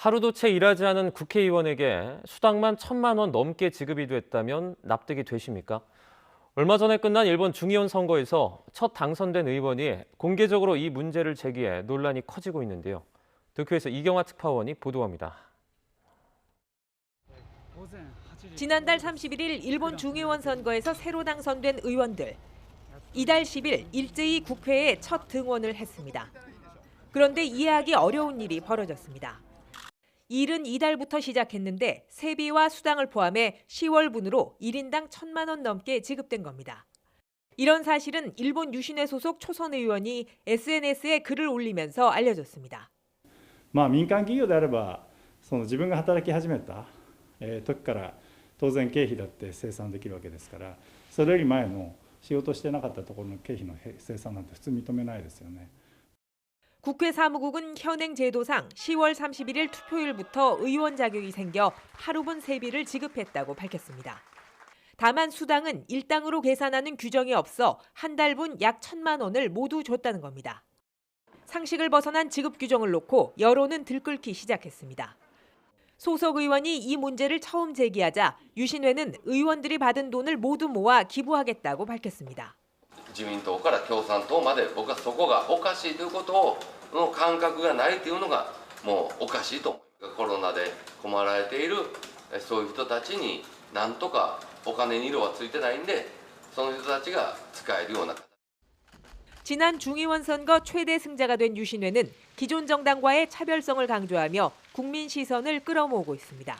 하루도 채 일하지 않은 국회의원에게 수당만 1,000만 원 넘게 지급이 됐다면 납득이 되십니까? 얼마 전에 끝난 일본 중의원 선거에서 첫 당선된 의원이 공개적으로 이 문제를 제기해 논란이 커지고 있는데요. 도쿄에서 이경화 특파원이 보도합니다. 지난달 31일 일본 중의원 선거에서 새로 당선된 의원들. 이달 10일 일제히 국회에 첫 등원을 했습니다. 그런데 이해하기 어려운 일이 벌어졌습니다. 일은 이달부터 시작했는데 세비와 수당을 포함해 10월분으로 1인당 1,000만 원 넘게 지급된 겁니다. 이런 사실은 일본 유신회 소속 초선 의원이 SNS에 글을 올리면서 알려졌습니다. 民間企業であれば自分が働き始めた時から当然経費だって生産できるわけですから、それより前の仕事してなかったところの経費の生産なんて普通認めないですよね。 국회 사무국은 현행 제도상 10월 31일 투표일부터 의원 자격이 생겨 하루분 세비를 지급했다고 밝혔습니다. 다만 수당은 일당으로 계산하는 규정이 없어 한 달분 약 1,000만 원을 모두 줬다는 겁니다. 상식을 벗어난 지급 규정을 놓고 여론은 들끓기 시작했습니다. 소속 의원이 이 문제를 처음 제기하자 유신회는 의원들이 받은 돈을 모두 모아 기부하겠다고 밝혔습니다. 自民党から共産党まで僕はそこがおかしいということの感覚がないというのがもうおかしいと思う。コロナで困られているそういう人たちになんとかお金に色はついてないんでその人たちが使えるような。 지난 중의원 선거 최대 승자가 된 유신회는 기존 정당과의 차별성을 강조하며 국민 시선을 끌어모으고 있습니다.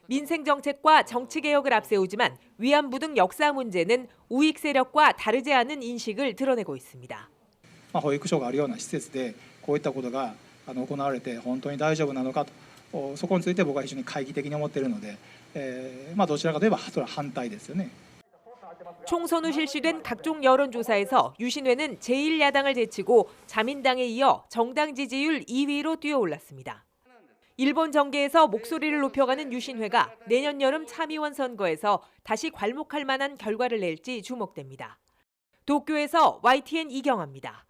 민생 정책과 정치 개혁을 앞세우지만 위안부 등 역사 문제는 우익 세력과 다르지 않은 인식을 드러내고 있습니다. 保育所があるような施設でこういったことが行われて本当に大丈夫なのかと、そこについて僕は非常に懐疑的に思っているので、どちらかといえばそれは反対ですよね。 총선 후 실시된 각종 여론조사에서 유신회는 제1야당을 제치고 자민당에 이어 정당 지지율 2위로 뛰어올랐습니다. 일본 정계에서 목소리를 높여가는 유신회가 내년 여름 참의원 선거에서 다시 괄목할 만한 결과를 낼지 주목됩니다. 도쿄에서 YTN 이경아입니다.